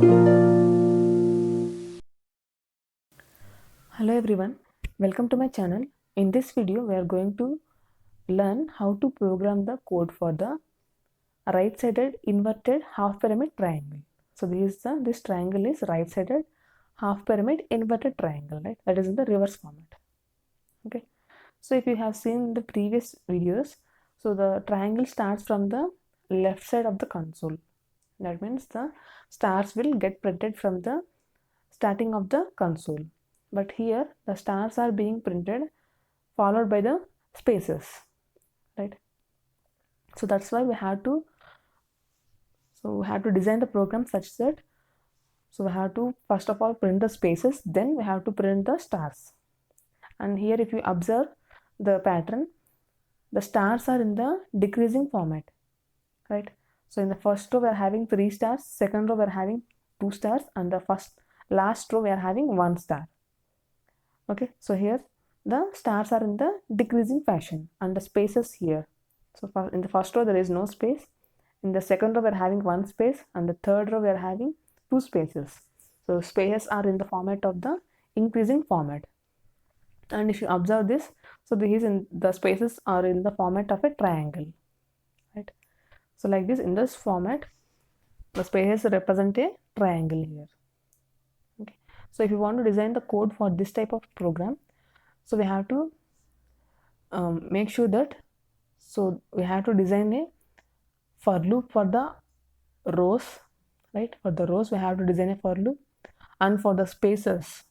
Hello everyone, welcome to my channel. In this video we are going to learn how to program the code for the right-sided inverted half pyramid triangle. So this triangle is right-sided half pyramid inverted triangle, right? That is in the reverse format. Okay. So if you have seen the previous videos, so the triangle starts from the left side of the console. That means the stars will get printed from the starting of the console. But here the stars are being printed followed by the spaces, right? So that's why we have to design the program such that we have to first of all print the spaces, then we have to print the stars. And here if you observe the pattern, the stars are in the decreasing format, right? So in the first row we are having 3 stars, second row we are having 2 stars, and the last row we are having 1 star. Okay, so here the stars are in the decreasing fashion and the spaces here. So in the first row there is no space, in the second row we are having 1 space, and the third row we are having 2 spaces. So spaces are in the format of the increasing format. And if you observe this, so the spaces are in the format of a triangle, right? So like this, in this format the spaces represent a triangle here. Okay, so if you want to design the code for this type of program, so we have to make sure that we have to design a for loop for the rows, right? For the rows we have to design a for loop, and for the spaces,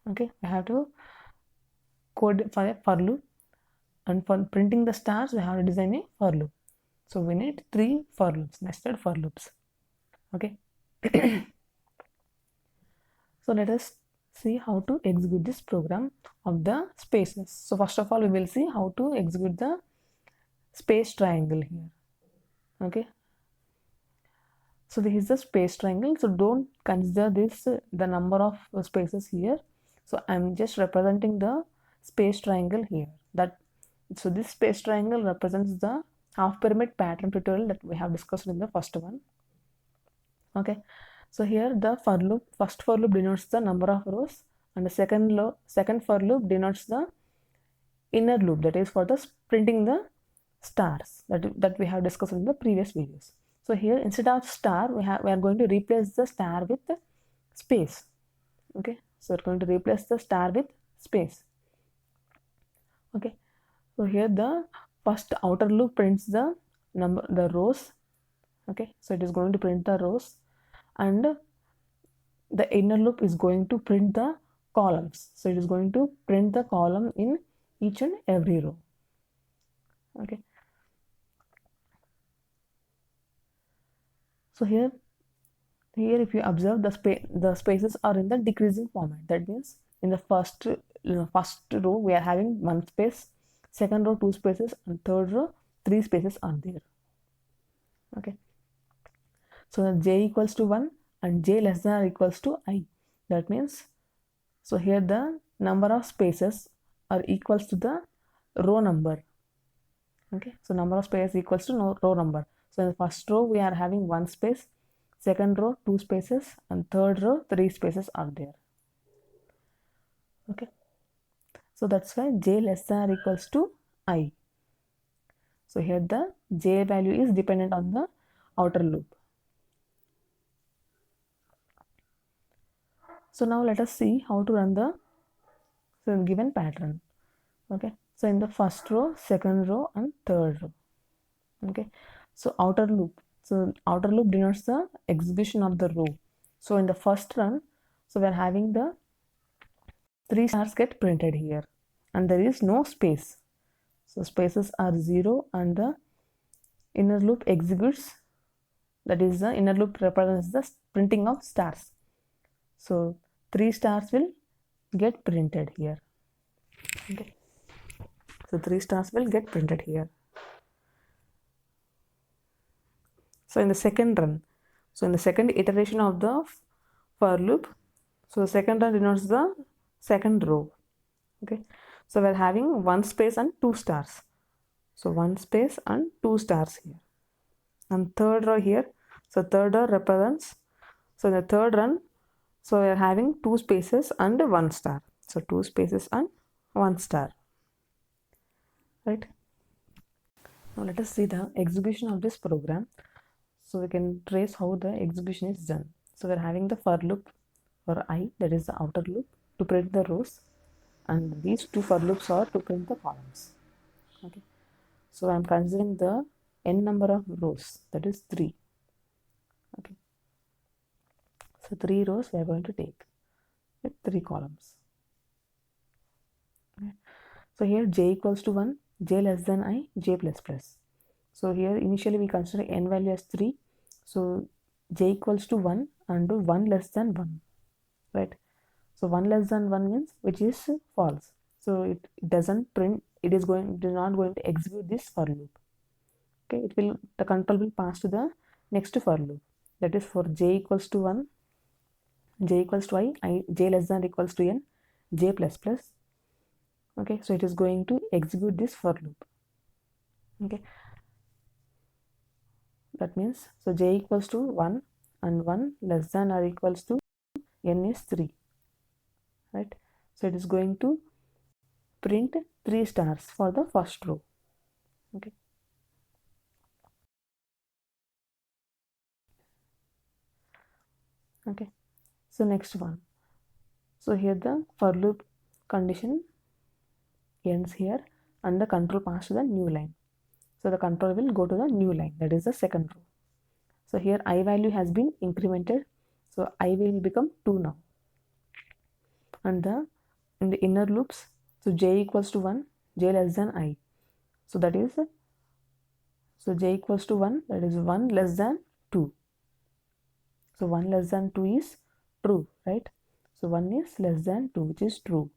okay, we have to code for a for loop, and for printing the stars we have to design a for loop. So we need 3 for loops, nested for loops. Okay. So let us see how to execute this program of the spaces. So first of all we will see how to execute the space triangle here. Okay, so this is the space triangle, so don't consider this the number of spaces here. So I'm just representing the space triangle here. So this space triangle represents the half pyramid pattern tutorial that we have discussed in the first one. Okay, so here the first for loop denotes the number of rows, and the second for loop denotes the inner loop, that is for the printing the stars that we have discussed in the previous videos. So here instead of star we are going to replace the star with space. Okay, so we're going to replace the star with space. Okay, so here the first outer loop prints the rows. Okay, so it is going to print the rows, and the inner loop is going to print the columns. So it is going to print the column in each and every row. Okay, so here if you observe the spaces are in the decreasing format. That means in the first row we are having 1 space, second row 2 spaces, and third row 3 spaces are there. Okay, so j equals to 1 and j less than or equals to I. That means, so here the number of spaces are equals to the row number. Okay, so number of spaces equals to row number. So in the first row we are having 1 space, second row 2 spaces, and third row 3 spaces are there. Okay, so that's why j less than or equals to I. So here the j value is dependent on the outer loop. So now let us see how to run the given pattern. Okay, so in the first row, second row, and third row. Okay, so outer loop denotes the execution of the row. So in the first run, so we are having the 3 stars get printed here, and there is no space. So spaces are 0, and the inner loop executes, that is the inner loop represents the printing of stars. So 3 stars will get printed here. Okay, so 3 stars will get printed here. So in the second run, so in the second iteration of the for loop, so the second run denotes the second row. Okay, so we're having 1 space and 2 stars. So 1 space and 2 stars here. And third row here, so third row represents So in the third run, so we are having 2 spaces and 1 star. So 2 spaces and 1 star, right? Now let us see the execution of this program. So we can trace how the execution is done. So we are having the for loop for I, that is the outer loop, to print the rows, and these 2 for loops are to print the columns. Okay. So I am considering the n number of rows, that is 3. Okay. So 3 rows we are going to take with 3 columns. Okay. So here j equals to 1, j less than I, j plus plus. So here initially we consider n value as 3. So j equals to 1 and 1 less than 1, right? So 1 less than 1 means which is false. So it doesn't print, it is not going to execute this for loop. Okay, the control will pass to the next for loop. That is for j equals to 1, j equals to I, j less than or equals to n, j plus plus. Okay, so it is going to execute this for loop. Okay, that means so j equals to 1 and 1 less than or equals to n is 3, right? So it is going to print 3 stars for the first row. Okay. Okay. So next one. So here the for loop condition ends here and the control pass to the new line. So the control will go to the new line, that is the second row. So here I value has been incremented. So I will become 2 now. And in the inner loops, so j equals to 1, j less than I. So that is, so j equals to 1, that is 1 less than 2. So 1 less than 2 is true, right? So 1 is less than 2, which is true.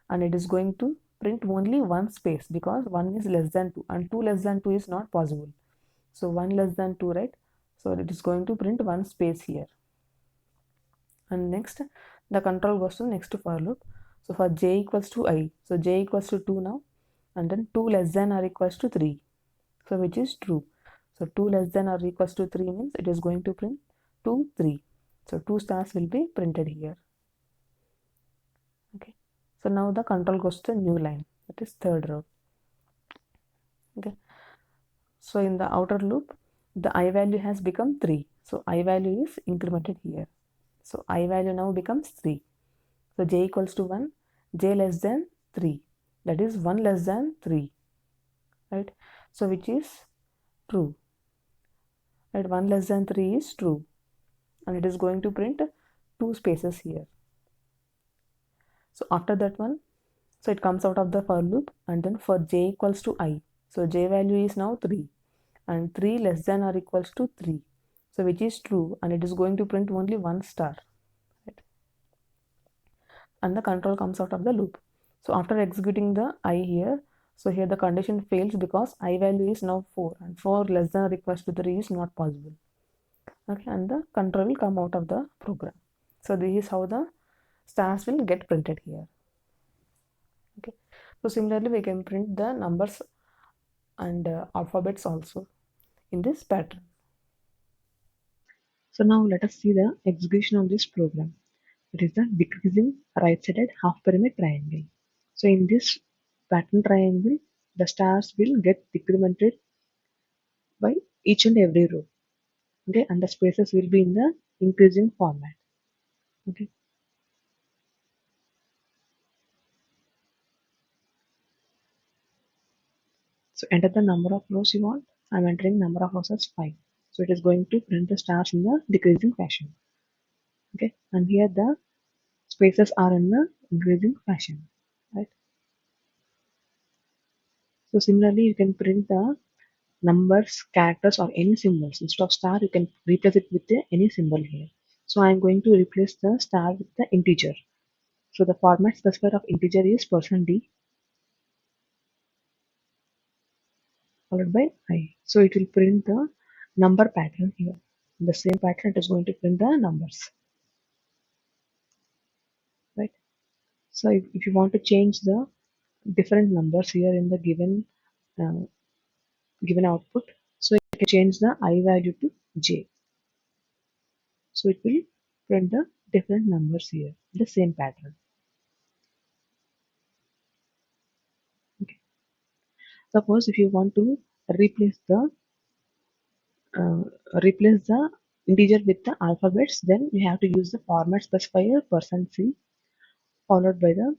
And it is going to print only one space because 1 is less than 2 and 2 less than 2 is not possible. So 1 less than 2, right? So it is going to print one space here. And next, the control goes to the next for loop. So for j equals to I, so j equals to 2 now, and then 2 less than or equals to 3. So which is true. So 2 less than or equals to 3 means it is going to print 2, 3. So 2 stars will be printed here. Okay. So now the control goes to the new line, that is third row. Okay. So in the outer loop, the I value has become 3. So I value is incremented here. So I value now becomes 3. So j equals to 1, j less than 3. That is 1 less than 3. Right? So which is true. Right? 1 less than 3 is true. And it is going to print 2 spaces here. So after that one, so it comes out of the for loop and then for j equals to I. So j value is now 3 and 3 less than or equals to 3. So which is true and it is going to print only one star. Right? And the control comes out of the loop. So after executing the I here, so here the condition fails because I value is now 4 and 4 less than or equals to 3 is not possible. Okay, and the control will come out of the program. So this is how the stars will get printed here. Okay, so similarly we can print the numbers and alphabets also in this pattern. So now let us see the execution of this program. It is the decreasing right-sided half pyramid triangle. So in this pattern triangle, the stars will get decremented by each and every row. Okay, and the spaces will be in the increasing format. Okay. So enter the number of rows you want. I'm entering number of rows as 5. So it is going to print the stars in the decreasing fashion. Okay, and here the spaces are in the increasing fashion. Right. So similarly, you can print the numbers, characters, or any symbols. Instead of star, you can replace it with any symbol here. So I'm going to replace the star with the integer. So the format specifier of integer is %d followed by I. So it will print the number pattern here. In the same pattern, it is going to print the numbers. Right. So if you want to change the different numbers here in the given output, so you can change the I value to j. So it will print the different numbers here, the same pattern. Okay. Suppose if you want to replace the uh, replace the integer with the alphabets, then you have to use the format specifier %c followed by the.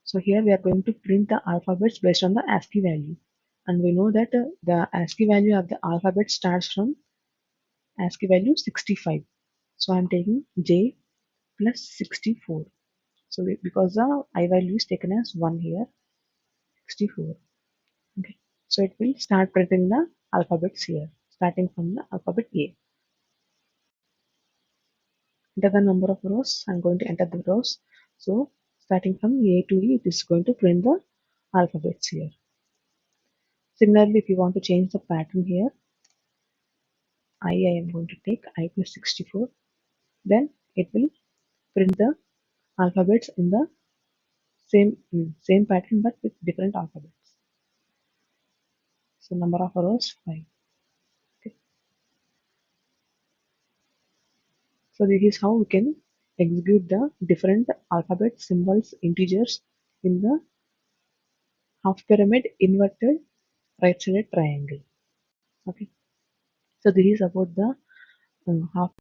So here we are going to print the alphabets based on the ASCII value, and we know that the ASCII value of the alphabet starts from ASCII value 65. So I'm taking J plus 64. So because the I value is taken as 1 here, 64. Okay. So it will start printing the alphabets here, starting from the alphabet A. Enter the number of rows. I'm going to enter the rows. So starting from A to E, it is going to print the alphabets here. Similarly, if you want to change the pattern here, I am going to take I plus 64. Then it will print the alphabets in the same pattern but with different alphabets. So number of rows 5. Okay. So this is how we can execute the different alphabet symbols integers in the half pyramid inverted right sided triangle. Okay. So this is about the half